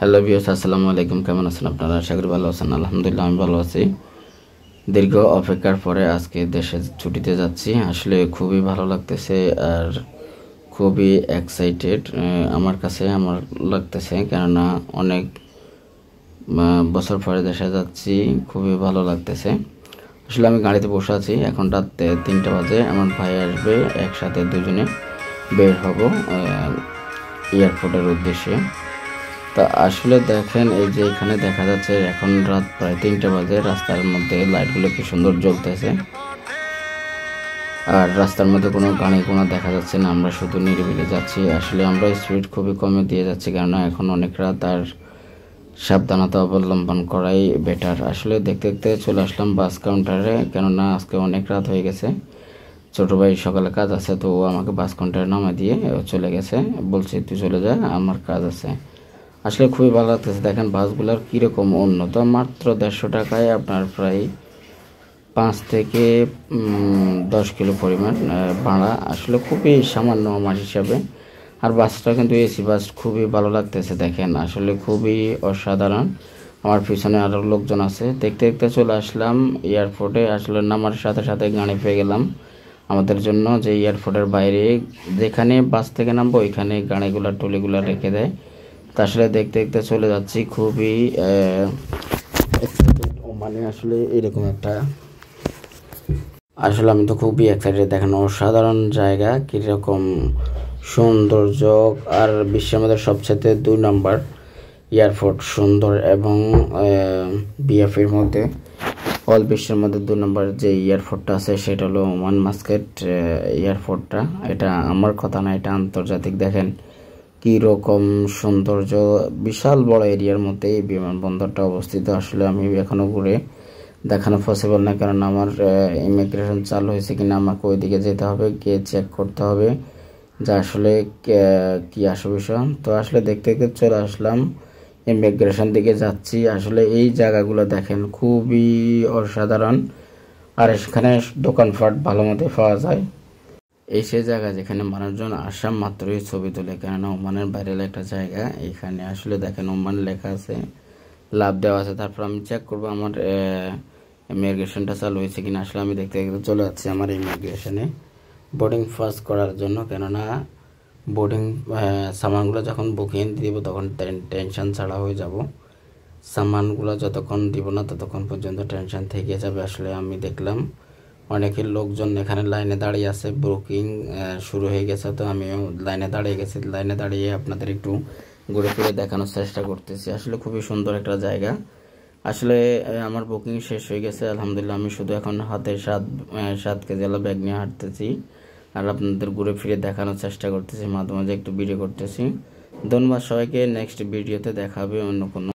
Hello viewers, আসসালামু আলাইকুম। কেমন আছেন আপনারা? আশা করি ভালো আছেন। আলহামদুলিল্লাহ আমি ভালো আছি। দীর্ঘ অপেক্ষার পরে আজকে দেশে ছুটিতে যাচ্ছি। আসলে খুবই ভালো লাগতেছে আর খুবই এক্সাইটেড আমার লাগতেছে, কেননা অনেক বছর পরে দেশে যাচ্ছি। খুবই ভালো লাগতেছে। আসলে আমি গাড়িতে বসে আছি, এখন রাত 3টা বাজে। আমার ভাই আসবে, একসাথে দুজনে বের হব এয়ারপোর্টের উদ্দেশ্যে। তা আসলে দেখেন, এই যে এখানে দেখা যাচ্ছে এখন রাত প্রায় 3টা বাজে। রাস্তার মধ্যে লাইটগুলো কি সুন্দর জ্বলতেছে, আর রাস্তার মধ্যে কোনো গাড়ি কোনো দেখা যাচ্ছে না। আমরা শুধু নিরিবিলি যাচ্ছি। আসলে আমরা স্পিড খুবই কমে দিয়ে যাচ্ছি, কেননা এখন অনেক রাত আর সাবধানতা অবলম্বন করাই বেটার। আসলে দেখতে দেখতে চলে আসলাম বাস কাউন্টারে, কেননা আজকে অনেক রাত হয়ে গেছে। ছোটো ভাই সকালে কাজ আছে, তো ও আমাকে বাস কাউন্টারে নামা দিয়ে চলে গেছে। বলছে তুই চলে যা, আমার কাজ আছে। আসলে খুবই ভালো লাগতেছে। দেখেন বাসগুলোর কীরকম উন্নত। মাত্র 150 টাকায় আপনার প্রায় 5 থেকে 10 কিলো পরিমাণ ভাড়া। আসলে খুবই সামান্য আমার হিসাবে। আর বাসটা কিন্তু এসি বাস, খুবই ভালো লাগতেছে। দেখেন আসলে খুবই অসাধারণ। আমার পিছনে আরও লোকজন আছে। দেখতে দেখতে চলে আসলাম এয়ারপোর্টে। আসলে নামার সাথে সাথে গাড়ি পেয়ে গেলাম আমাদের জন্য, যে এয়ারপোর্টের বাইরে যেখানে বাস থেকে নামবো ওইখানে গাড়িগুলো টলিগুলো রেখে দেয়। তা আসলে দেখতে দেখতে চলে যাচ্ছি। খুবই এক্সাইটেড, মানে আসলে এরকম একটা, আসলে আমি তো খুবই এক্সাইটেড। দেখেন অসাধারণ জায়গা, কীরকম সৌন্দর্য। আর বিশ্বের মধ্যে সবচেয়ে 2 নম্বর এয়ারপোর্ট সুন্দর, এবং বিএফের মধ্যে অল বিশ্বের মধ্যে 2 নম্বর যে এয়ারপোর্টটা আছে সেটা হলো ওমান মাস্কেট এয়ারপোর্টটা। এটা আমার কথা না, এটা আন্তর্জাতিক। দেখেন কীরকম সৌন্দর্য, বিশাল বড় এরিয়ার মধ্যে এই বিমানবন্দরটা অবস্থিত। আসলে আমি এখনও ঘুরে দেখানো পসিবল না, কারণ আমার ইমিগ্রেশন চালু হয়েছে কিনা আমাকে ওইদিকে যেতে হবে, গিয়ে চেক করতে হবে যে আসলে কী আসে বিষয়। তো আসলে দেখতে দেখতে চলে আসলাম, ইমিগ্রেশন দিকে যাচ্ছি। আসলে এই জায়গাগুলো দেখেন খুবই অসাধারণ, আর এখানে দোকানপাট ভালো মতো পাওয়া যায়। এই সে জায়গা যেখানে মানুষজন আসা মাত্রই ছবি তোলে, কেননা ওমানের বাইরের একটা জায়গা। এখানে আসলে দেখেন ওমান লেখা আছে, লাভ দেওয়া আছে। তারপর আমি চেক করবো আমার ইমিগ্রেশনটা চালু হয়েছে কিনা। আসলে আমি দেখতে দেখতে চলে যাচ্ছি আমার ইমিগ্রেশনে বোর্ডিং পাস করার জন্য, কেননা বোর্ডিং সামানগুলো যখন বুকিং দিব তখন টেনশন ছাড়া হয়ে যাব। সামানগুলো যতক্ষণ দিব না ততক্ষণ পর্যন্ত টেনশন থেকে যাবে। আসলে আমি দেখলাম অনেকের লোকজন এখানে লাইনে দাঁড়িয়ে আছে, বুকিং শুরু হয়ে গেছে। তো আমিও লাইনে দাঁড়িয়ে গেছি। লাইনে দাঁড়িয়ে আপনাদের একটু ঘুরে ফিরে দেখানোর চেষ্টা করতেছি। আসলে খুবই সুন্দর একটা জায়গা। আসলে আমার বুকিং শেষ হয়ে গেছে আলহামদুলিল্লাহ। আমি শুধু এখন হাতে 7 কেজি ব্যাগ নিয়ে হাঁটতেছি, আর আপনাদের ঘুরে ফিরে দেখানোর চেষ্টা করতেছি, মাঝে মাঝে একটু ভিডিও করতেছি। ধন্যবাদ সবাইকে। নেক্সট ভিডিওতে দেখা হবে অন্য কোনো